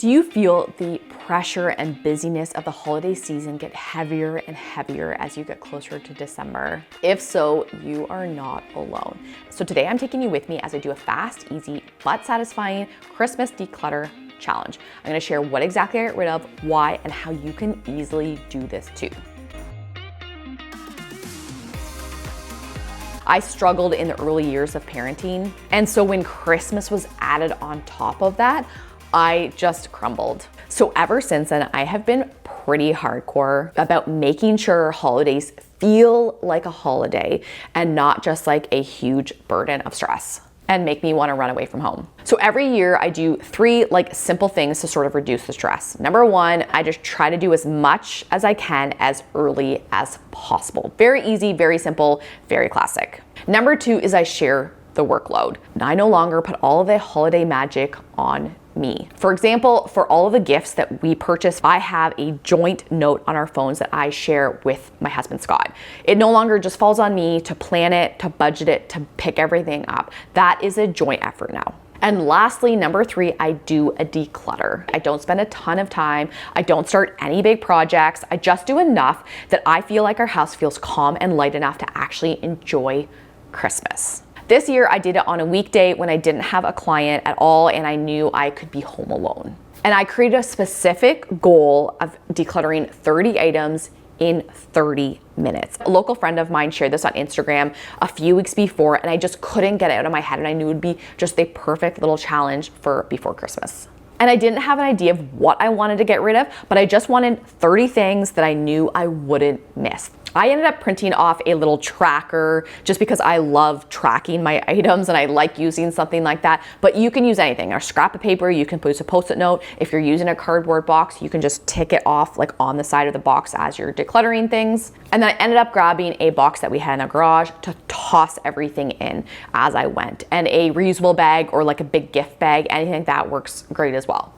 Do you feel the pressure and busyness of the holiday season get heavier and heavier as you get closer to December? If so, you are not alone. So today I'm taking you with me as I do a fast, easy, but satisfying Christmas declutter challenge. I'm gonna share what exactly I get rid of, why, and how you can easily do this too. I struggled in the early years of parenting, and so when Christmas was added on top of that, I just crumbled. So ever since then, I have been pretty hardcore about making sure holidays feel like a holiday and not just like a huge burden of stress and make me want to run away from home. So every year I do 3 simple things to sort of reduce the stress. Number 1, I just try to do as much as I can as early as possible. Very easy, very simple, very classic. Number 2 is I share the workload. I no longer put all of the holiday magic on me. For example, for all of the gifts that we purchase, I have a joint note on our phones that I share with my husband, Scott. It no longer just falls on me to plan it, to budget it, to pick everything up. That is a joint effort now. And lastly, number 3, I do a declutter. I don't spend a ton of time. I don't start any big projects. I just do enough that I feel like our house feels calm and light enough to actually enjoy Christmas. This year, I did it on a weekday when I didn't have a client at all and I knew I could be home alone. And I created a specific goal of decluttering 30 items in 30 minutes. A local friend of mine shared this on Instagram a few weeks before, and I just couldn't get it out of my head, and I knew it would be just the perfect little challenge for before Christmas. And I didn't have an idea of what I wanted to get rid of, but I just wanted 30 things that I knew I wouldn't miss. I ended up printing off a little tracker just because I love tracking my items and I like using something like that. But you can use anything, a scrap of paper, you can put a Post-it note. If you're using a cardboard box, you can just tick it off on the side of the box as you're decluttering things. And then I ended up grabbing a box that we had in the garage to toss everything in as I went. And a reusable bag or a big gift bag, anything like that works great as well.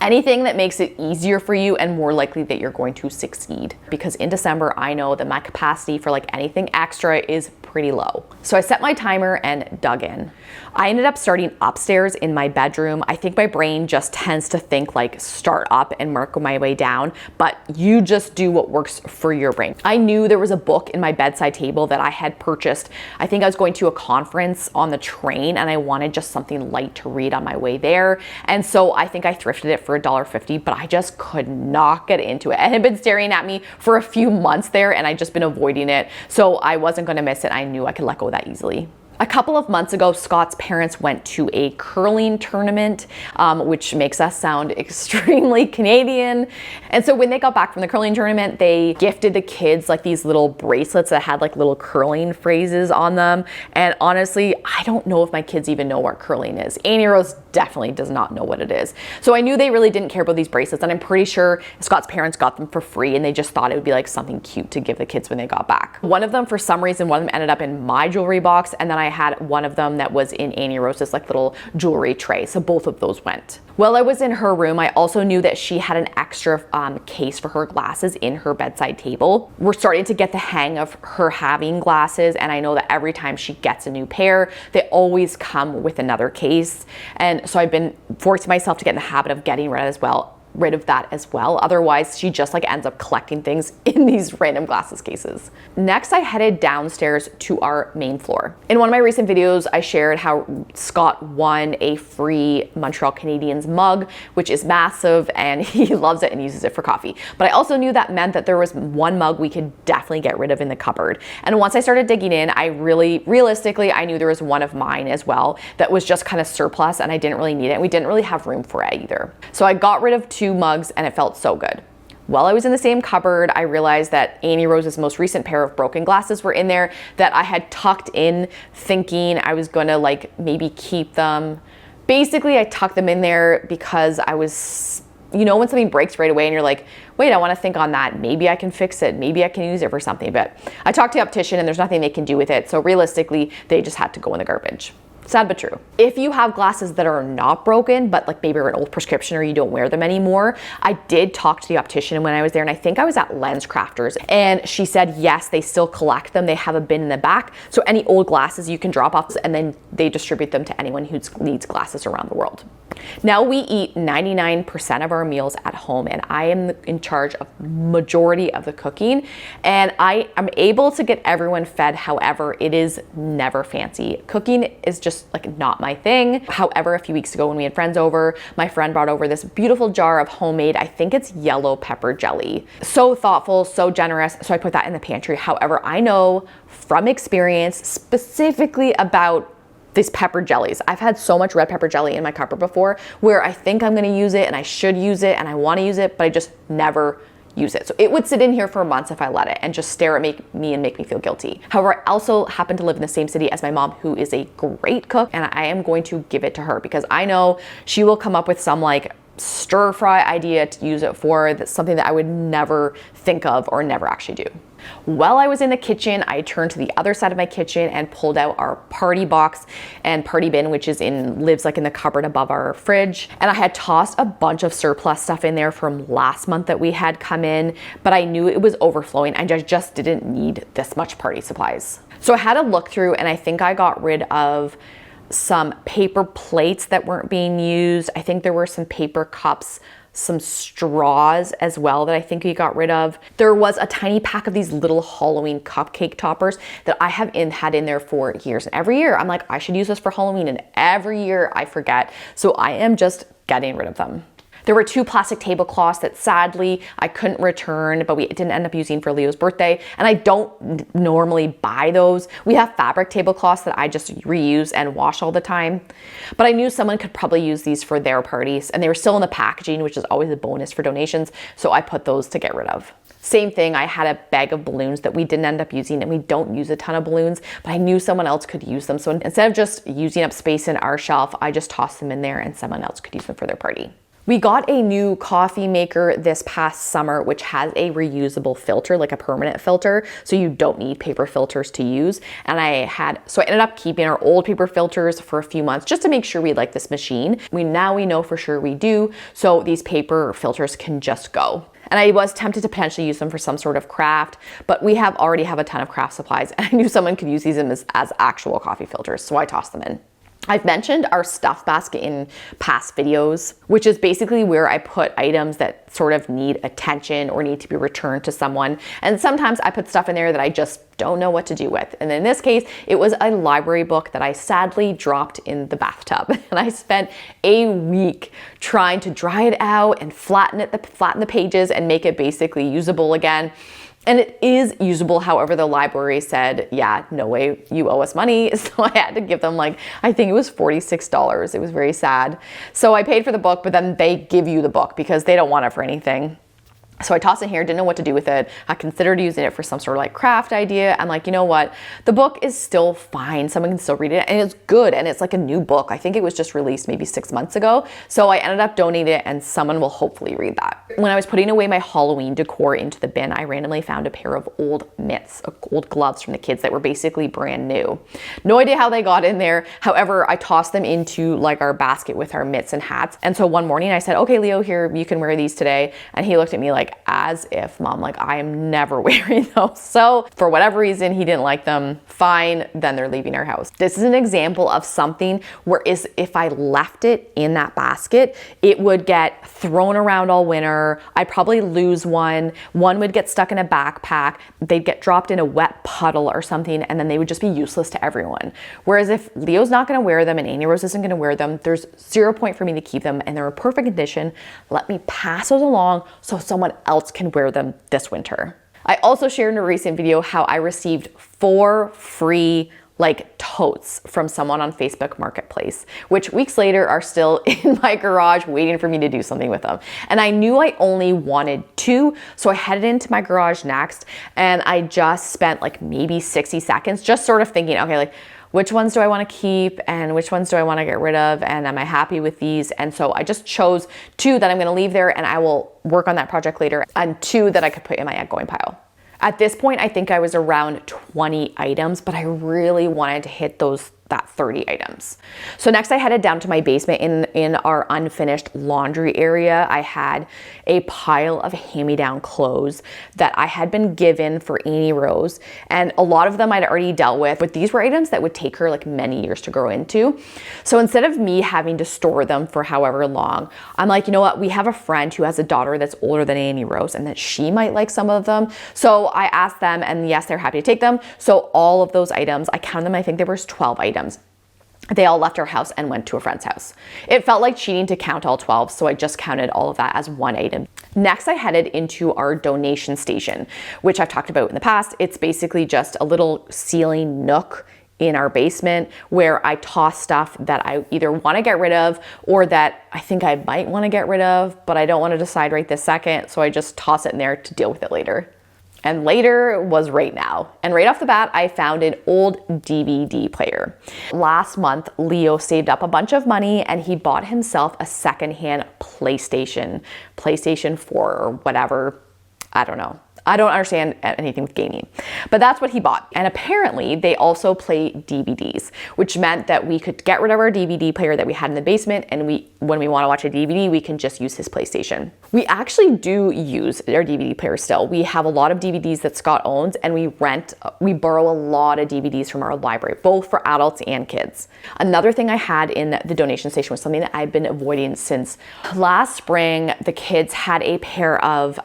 Anything that makes it easier for you and more likely that you're going to succeed. Because in December, I know that my capacity for anything extra is pretty low. So I set my timer and dug in. I ended up starting upstairs in my bedroom. I think my brain just tends to think start up and work my way down, but you just do what works for your brain. I knew there was a book in my bedside table that I had purchased. I think I was going to a conference on the train and I wanted just something light to read on my way there. And so I think I thrifted it for $1.50, but I just could not get into it. It had been staring at me for a few months there and I'd just been avoiding it. So I wasn't gonna miss it. I knew I could let go that easily. A couple of months ago, Scott's parents went to a curling tournament, which makes us sound extremely Canadian. And so when they got back from the curling tournament, they gifted the kids these little bracelets that had little curling phrases on them. And honestly, I don't know if my kids even know what curling is. Annie Rose definitely does not know what it is. So I knew they really didn't care about these bracelets. And I'm pretty sure Scott's parents got them for free and they just thought it would be something cute to give the kids when they got back. One of them, for some reason, one of them ended up in my jewelry box. And then I had one of them that was in Annie Rose's little jewelry tray. So both of those went. While I was in her room, I also knew that she had an extra case for her glasses in her bedside table. We're starting to get the hang of her having glasses, and I know that every time she gets a new pair, they always come with another case. And so I've been forcing myself to get in the habit of getting rid of that as well. Otherwise, she just ends up collecting things in these random glasses cases. Next, I headed downstairs to our main floor. In one of my recent videos, I shared how Scott won a free Montreal Canadiens mug, which is massive, and he loves it and uses it for coffee. But I also knew that meant that there was one mug we could definitely get rid of in the cupboard. And once I started digging in, realistically, I knew there was one of mine as well that was just kind of surplus and I didn't really need it. And we didn't really have room for it either. So I got rid of 2 mugs and it felt so good. While I was in the same cupboard, I realized that Annie Rose's most recent pair of broken glasses were in there that I had tucked in thinking I was gonna maybe keep them. Basically, I tucked them in there because I was, when something breaks right away and you're wait, I wanna think on that. Maybe I can fix it. Maybe I can use it for something. But I talked to the optician and there's nothing they can do with it. So realistically, they just had to go in the garbage. Sad but true. If you have glasses that are not broken, but maybe are an old prescription or you don't wear them anymore, I did talk to the optician when I was there, and I think I was at Lens Crafters, and she said, yes, they still collect them. They have a bin in the back. So any old glasses you can drop off and then they distribute them to anyone who needs glasses around the world. Now we eat 99% of our meals at home, and I am in charge of majority of the cooking, and I am able to get everyone fed. However, it is never fancy. Cooking is just like not my thing. However, a few weeks ago when we had friends over, my friend brought over this beautiful jar of homemade, I think it's yellow pepper jelly. So thoughtful, so generous. So I put that in the pantry. However, I know from experience specifically about these pepper jellies. I've had so much red pepper jelly in my cupboard before where I think I'm gonna use it and I should use it and I wanna use it, but I just never use it. So it would sit in here for months if I let it and just stare at me and make me feel guilty. However, I also happen to live in the same city as my mom, who is a great cook, and I am going to give it to her because I know she will come up with some like stir fry idea to use it for. That's something that I would never think of or never actually do. While I was in the kitchen, I turned to the other side of my kitchen and pulled out our party box and party bin, which lives like in the cupboard above our fridge. And I had tossed a bunch of surplus stuff in there from last month that we had come in, but I knew it was overflowing and I just didn't need this much party supplies. So I had a look through and I think I got rid of some paper plates that weren't being used. I think there were some paper cups, some straws as well that I think we got rid of. There was a tiny pack of these little Halloween cupcake toppers that I have had in there for years. And every year I'm like, I should use this for Halloween, and every year I forget. So I am just getting rid of them. There were 2 plastic tablecloths that sadly I couldn't return, but we didn't end up using for Leo's birthday. And I don't normally buy those. We have fabric tablecloths that I just reuse and wash all the time. But I knew someone could probably use these for their parties, and they were still in the packaging, which is always a bonus for donations. So I put those to get rid of. Same thing, I had a bag of balloons that we didn't end up using, and we don't use a ton of balloons, but I knew someone else could use them. So instead of just using up space in our shelf, I just tossed them in there and someone else could use them for their party. We got a new coffee maker this past summer, which has a reusable filter, like a permanent filter, so you don't need paper filters to use. And so I ended up keeping our old paper filters for a few months just to make sure we like this machine. Now we know for sure we do, so these paper filters can just go. And I was tempted to potentially use them for some sort of craft, but we already have a ton of craft supplies, and I knew someone could use these as actual coffee filters, so I tossed them in. I've mentioned our stuff basket in past videos, which is basically where I put items that sort of need attention or need to be returned to someone. And sometimes I put stuff in there that I just don't know what to do with. And in this case, it was a library book that I sadly dropped in the bathtub. And I spent a week trying to dry it out and flatten the pages and make it basically usable again. And it is usable. However, the library said, yeah, no way, you owe us money. So I had to give them I think it was $46. It was very sad. So I paid for the book, but then they give you the book because they don't want it for anything. So I tossed it here, didn't know what to do with it. I considered using it for some sort of craft idea. I'm like, you know what? The book is still fine. Someone can still read it and it's good. And it's like a new book. I think it was just released maybe 6 months ago. So I ended up donating it and someone will hopefully read that. When I was putting away my Halloween decor into the bin, I randomly found a pair of old mitts, old gloves from the kids that were basically brand new. No idea how they got in there. However, I tossed them into our basket with our mitts and hats. And so one morning I said, okay, Leo, here, you can wear these today. And he looked at me as if, Mom, I am never wearing those. So for whatever reason, he didn't like them. Fine, then they're leaving our house. This is an example of something where if I left it in that basket, it would get thrown around all winter. I'd probably lose one. One would get stuck in a backpack. They'd get dropped in a wet puddle or something, and then they would just be useless to everyone. Whereas if Leo's not gonna wear them and Annie Rose isn't gonna wear them, there's 0 point for me to keep them and they're in perfect condition. Let me pass those along so someone else can wear them this winter. I also shared in a recent video how I received 4 free totes from someone on Facebook Marketplace, which weeks later are still in my garage waiting for me to do something with them. And I knew I only wanted 2, so I headed into my garage next and I just spent maybe 60 seconds just sort of thinking, okay, which ones do I want to keep and which ones do I want to get rid of, and am I happy with these? And so I just chose 2 that I'm going to leave there and I will work on that project later, and 2 that I could put in my outgoing pile. At this point, I think I was around 20 items, but I really wanted to hit those that 30 items. So next I headed down to my basement. In our unfinished laundry area, I had a pile of hand-me-down clothes that I had been given for Annie Rose, and a lot of them I'd already dealt with, but these were items that would take her like many years to grow into. So instead of me having to store them for however long, I'm like, you know what, we have a friend who has a daughter that's older than Annie Rose and that she might like some of them. So I asked them, and yes, they're happy to take them. So all of those items, I counted them, I think there was 12 items. They all left our house and went to a friend's house. It felt like cheating to count all 12, so I just counted all of that as one item. Next, I headed into our donation station, which I've talked about in the past. It's basically just a little ceiling nook in our basement where I toss stuff that I either want to get rid of or that I think I might want to get rid of, but I don't want to decide right this second, so I just toss it in there to deal with it later. And later was right now. And right off the bat, I found an old DVD player. Last month, Leo saved up a bunch of money and he bought himself a secondhand PlayStation 4 or whatever. I don't know. I don't understand anything with gaming, but that's what he bought. And apparently they also play DVDs, which meant that we could get rid of our DVD player that we had in the basement, and when we want to watch a DVD, we can just use his PlayStation. We actually do use our DVD player still. We have a lot of DVDs that Scott owns, and we borrow a lot of DVDs from our library, both for adults and kids. Another thing I had in the donation station was something that I've been avoiding since last spring. The kids had a pair of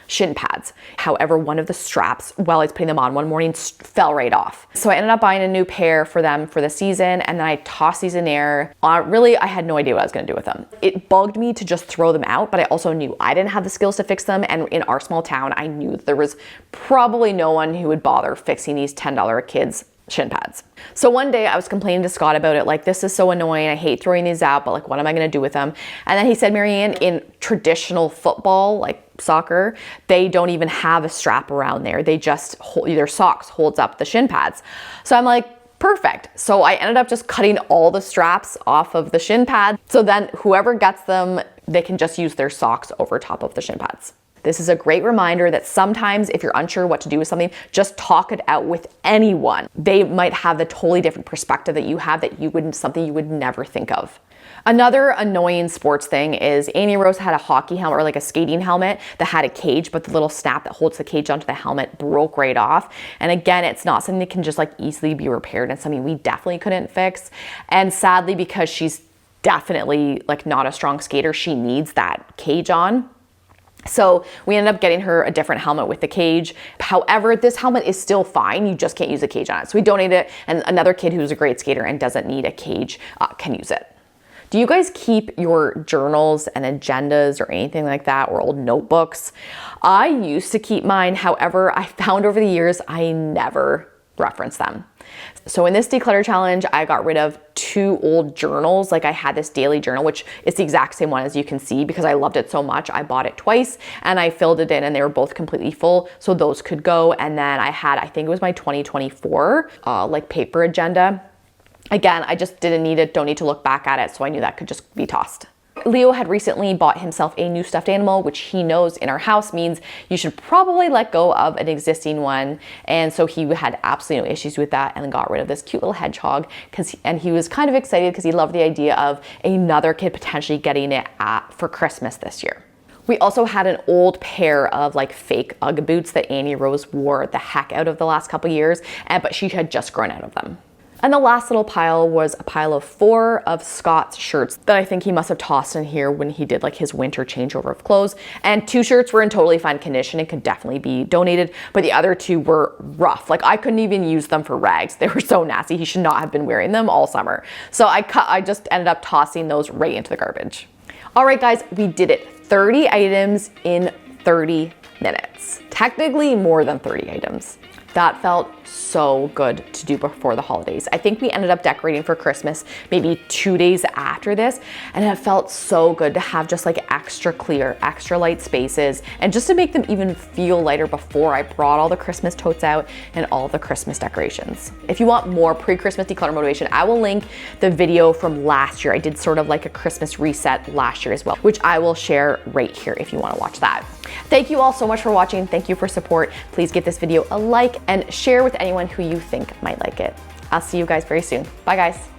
shin pads. However, one of the straps, while I was putting them on one morning, fell right off. So I ended up buying a new pair for them for the season, and then I tossed these in there. Really, I had no idea what I was gonna do with them. It bugged me to just throw them out, but I also knew I didn't have the skills to fix them, and in our small town, I knew that there was probably no one who would bother fixing these $10 kids shin pads. So one day I was complaining to Scott about it, like, this is so annoying, I hate throwing these out, but like, what am I gonna do with them? And then he said, Marianne, in traditional football, like soccer, they don't even have a strap around there. They just their socks holds up the shin pads. So I'm like, perfect. So I ended up just cutting all the straps off of the shin pad. So then whoever gets them, they can just use their socks over top of the shin pads. This is a great reminder that sometimes if you're unsure what to do with something, just talk it out with anyone. They might have the totally different perspective that you have, something you would never think of. Another annoying sports thing is Annie Rose had a hockey helmet, or like a skating helmet that had a cage, but the little snap that holds the cage onto the helmet broke right off. And again, it's not something that can just like easily be repaired, and something we definitely couldn't fix. And sadly, because she's definitely like not a strong skater, she needs that cage on. So we ended up getting her a different helmet with the cage. However, this helmet is still fine. You just can't use a cage on it. So we donated it, and another kid who's a great skater and doesn't need a cage can use it. Do you guys keep your journals and agendas or anything like that, or old notebooks? I used to keep mine. However, I found over the years I never reference them. So in this declutter challenge, I got rid of 2 old journals. Like I had this daily journal, which is the exact same one as you can see, because I loved it so much. I bought it twice and I filled it in, and they were both completely full. So those could go. And then I had, I think it was my 2024 like paper agenda. Again, I just don't need to look back at it. So I knew that could just be tossed. Leo had recently bought himself a new stuffed animal, which he knows in our house means you should probably let go of an existing one. And so he had absolutely no issues with that, and got rid of this cute little hedgehog, and he was kind of excited because he loved the idea of another kid potentially getting it for Christmas this year. We also had an old pair of like fake Ugg boots that Annie Rose wore the heck out of the last couple years, but she had just grown out of them. And the last little pile was a pile of 4 of Scott's shirts that I think he must have tossed in here when he did like his winter changeover of clothes. And 2 shirts were in totally fine condition and could definitely be donated, but the other 2 were rough. Like I couldn't even use them for rags. They were so nasty. He should not have been wearing them all summer. So I just ended up tossing those right into the garbage. All right, guys, we did it. 30 items in 30 minutes. Technically more than 30 items. That felt so good to do before the holidays. I think we ended up decorating for Christmas maybe 2 days after this, and it felt so good to have just like extra clear, extra light spaces, and just to make them even feel lighter before I brought all the Christmas totes out and all the Christmas decorations. If you want more pre-Christmas declutter motivation, I will link the video from last year. I did sort of like a Christmas reset last year as well, which I will share right here if you want to watch that. Thank you all so much for watching. Thank you for support. Please give this video a like and share with anyone who you think might like it. I'll see you guys very soon. Bye guys.